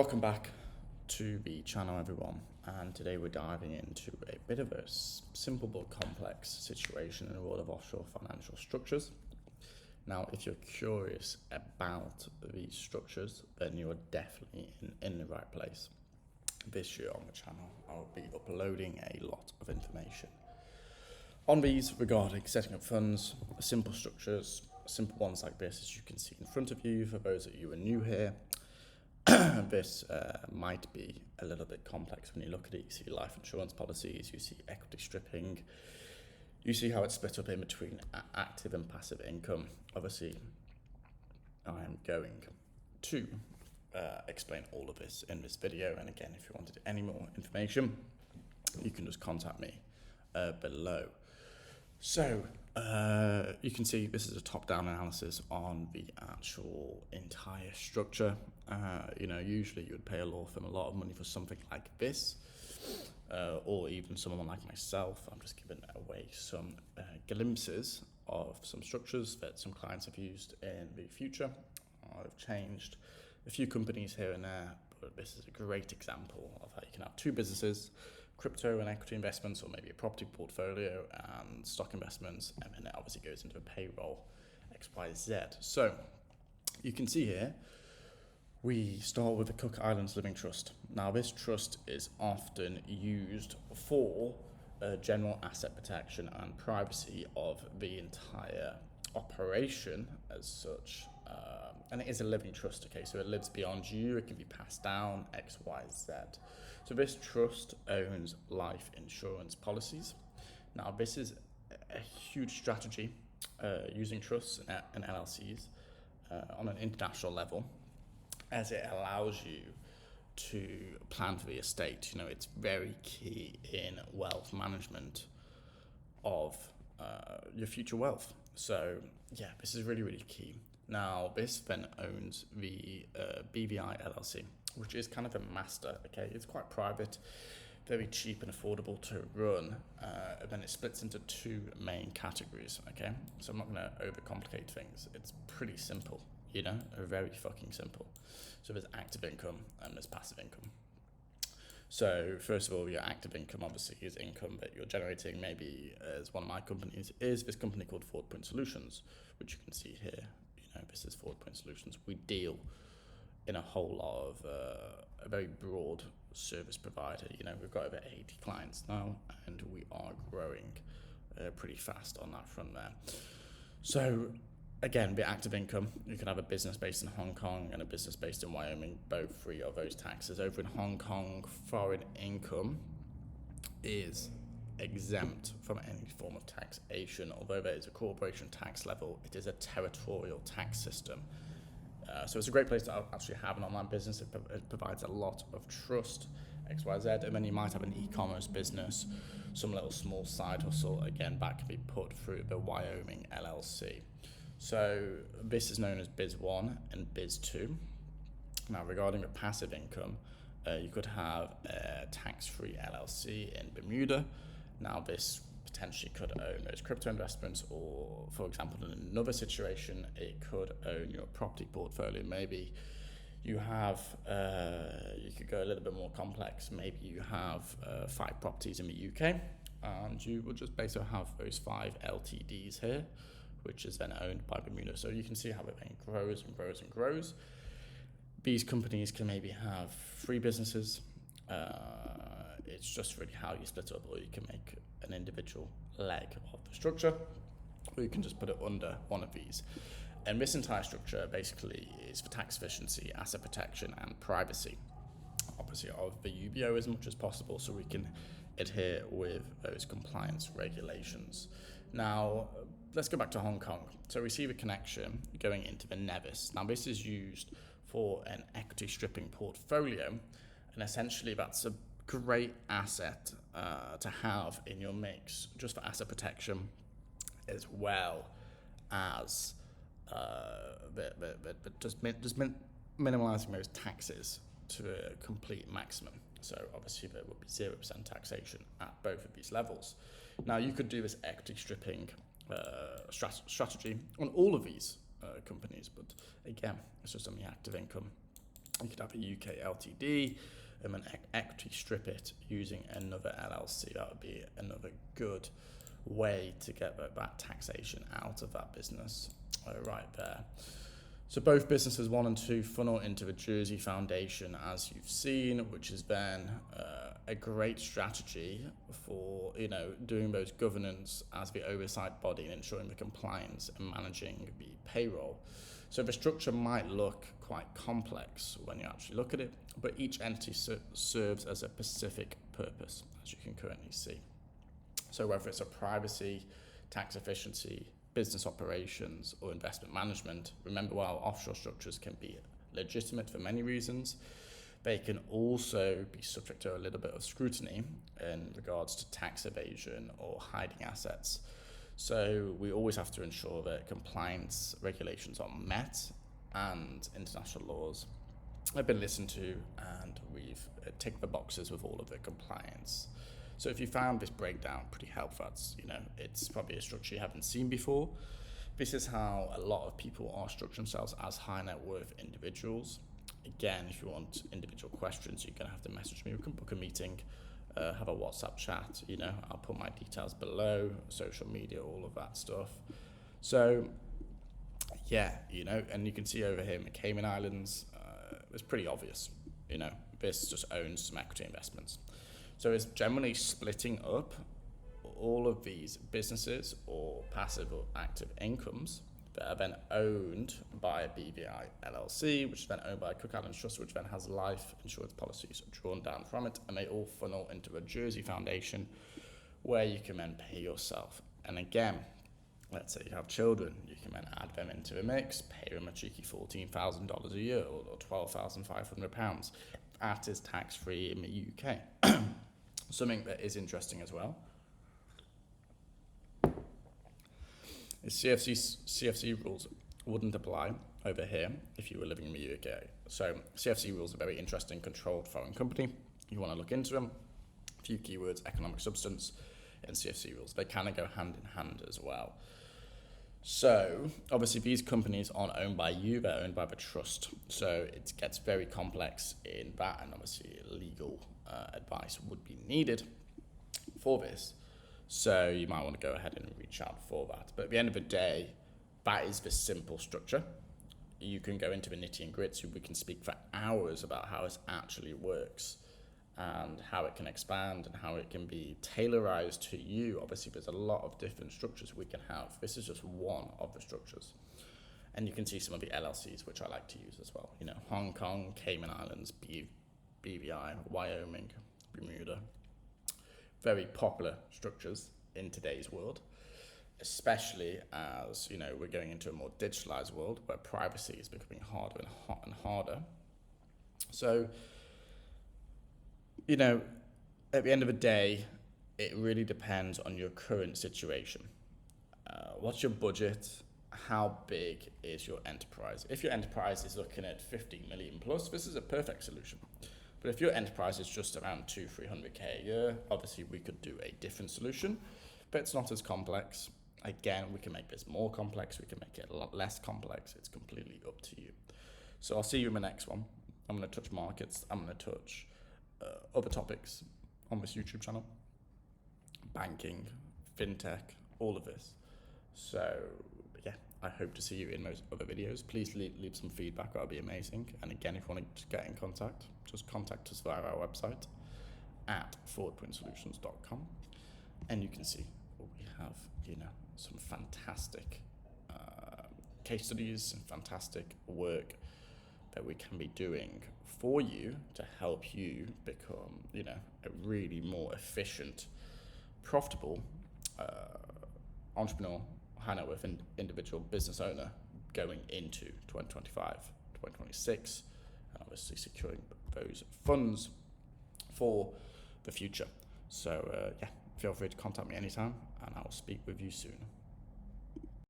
Welcome back to the channel, everyone, and today we're diving into a bit of a simple but complex situation in the world of offshore financial structures. Now, if you're curious about these structures, then you are definitely in the right place. This year on the channel, I'll be uploading a lot of information on these regarding setting up funds, simple structures, simple ones like this, as you can see in front of you. For those of you who are new here, this might be a little bit complex when you look at it. You see life insurance policies, you see equity stripping, you see how it's split up in between active and passive income. Obviously, I am going to explain all of this in this video, and again, if you wanted any more information, you can just contact me below. So you can see this is a top-down analysis on the actual entire structure. Usually you would pay a law firm a lot of money for something like this, or even someone like myself. I'm just giving away some glimpses of some structures that some clients have used in the future. I've changed a few companies here and there, but this is a great example of how you can have two businesses, crypto and equity investments, or maybe a property portfolio and stock investments, and then it obviously goes into a payroll XYZ. So you can see here, we start with the Cook Islands Living Trust. Now, this trust is often used for general asset protection and privacy of the entire operation as such. And it is a living trust, okay, so it lives beyond you, it can be passed down, X, Y, Z. So this trust owns life insurance policies. Now, this is a huge strategy using trusts and LLCs on an international level, as it allows you to plan for the estate. It's very key in wealth management of your future wealth. So yeah, this is really, really key. Now, this then owns the BVI LLC, which is kind of a master, okay? It's quite private, very cheap and affordable to run, and then it splits into two main categories, okay? So I'm not gonna overcomplicate things. It's pretty simple, very fucking simple. So there's active income and there's passive income. So first of all, your active income obviously is income that you're generating. Maybe as one of my companies is this company called Forward Point Solutions, which you can see here. This is Forward Point Solutions. We deal in a whole lot of a very broad service provider. We've got over 80 clients now, and we are growing pretty fast on that front there. So again, the active income, you can have a business based in Hong Kong and a business based in Wyoming, both free of those taxes. Over in Hong Kong, foreign income is exempt from any form of taxation. Although there is a corporation tax level, it is a territorial tax system. So it's a great place to actually have an online business. It provides a lot of trust, XYZ, and then you might have an e-commerce business, some little small side hustle. Again, that can be put through the Wyoming LLC. So this is known as Biz 1 and Biz 2. Now, regarding the passive income, you could have a tax-free LLC in Bermuda. Now, this potentially could own those crypto investments, or, for example, in another situation, it could own your property portfolio. Maybe you have, you could go a little bit more complex. Maybe you have 5 properties in the UK, and you will just basically have those 5 LTDs here, which is then owned by Bermuda. So you can see how it then grows and grows and grows. These companies can maybe have 3 businesses. It's just really how you split up, or you can make an individual leg of the structure, or you can just put it under one of these. And this entire structure basically is for tax efficiency, asset protection, and privacy, obviously of the UBO as much as possible, so we can adhere with those compliance regulations. Now, let's go back to Hong Kong. So we see the connection going into the Nevis. Now, this is used for an equity stripping portfolio, and essentially that's a great asset to have in your mix, just for asset protection, as well as just minimalizing those taxes to a complete maximum. So obviously there would be 0% taxation at both of these levels. Now, you could do this equity stripping strategy on all of these companies, but again, it's just on the active income. You could have a UK LTD and an equity strip it using another LLC. That would be another good way to get that taxation out of that business right there. So both businesses 1 and 2 funnel into the Jersey Foundation, as you've seen, which is then a great strategy for doing those governance as the oversight body and ensuring the compliance and managing the payroll. So the structure might look quite complex when you actually look at it, but each entity serves as a specific purpose, as you can currently see. So whether it's a privacy, tax efficiency, business operations, or investment management, remember, while offshore structures can be legitimate for many reasons, they can also be subject to a little bit of scrutiny in regards to tax evasion or hiding assets. So we always have to ensure that compliance regulations are met and international laws have been listened to, and we've ticked the boxes with all of the compliance. So if you found this breakdown pretty helpful, it's probably a structure you haven't seen before. This is how a lot of people are structuring themselves as high net worth individuals. Again, if you want individual questions, you're going to have to message me. We can book a meeting, have a WhatsApp chat. I'll put my details below, social media, all of that stuff. So yeah, and you can see over here in the Cayman Islands, it's pretty obvious. This just owns some equity investments. So it's generally splitting up all of these businesses or passive or active incomes that are then owned by a BVI LLC, which is then owned by a Cook Islands Trust, which then has life insurance policies drawn down from it, and they all funnel into a Jersey Foundation where you can then pay yourself. And again, let's say you have children, you can then add them into the mix, pay them a cheeky $14,000 a year or £12,500. That is tax-free in the UK. Something that is interesting as well is CFC rules wouldn't apply over here if you were living in the UK. So CFC rules are very interesting, controlled foreign company. You want to look into them. A few keywords: economic substance and CFC rules. They kind of go hand in hand as well. So obviously these companies aren't owned by you, they're owned by the trust. So it gets very complex in that, and obviously legal advice would be needed for this. So you might want to go ahead and reach out for that. But at the end of the day, that is the simple structure. You can go into the nitty and grits. We can speak for hours about how it actually works and how it can expand and how it can be tailorized to you. Obviously, there's a lot of different structures we can have. This is just one of the structures. And you can see some of the LLCs, which I like to use as well. Hong Kong, Cayman Islands, BVI, Wyoming, Bermuda. Very popular structures in today's world, especially as, we're going into a more digitalized world where privacy is becoming harder and harder. So, at the end of the day, it really depends on your current situation. What's your budget? How big is your enterprise? If your enterprise is looking at 50 million plus, this is a perfect solution. But if your enterprise is just around 200-300K a year, obviously we could do a different solution, but it's not as complex. Again, we can make this more complex. We can make it a lot less complex. It's completely up to you. So I'll see you in the next one. I'm going to touch markets. I'm going to touch other topics on this YouTube channel. Banking, fintech, all of this. So yeah, I hope to see you in those other videos. Please leave some feedback. That would be amazing. And again, if you want to get in contact, just contact us via our website at forwardpointsolutions.com. And you can see we have, some fantastic case studies and fantastic work that we can be doing for you to help you become, a really more efficient, profitable entrepreneur, high net worth individual business owner going into 2025, 2026, and obviously securing those funds for the future. So yeah, feel free to contact me anytime, and I will speak with you soon.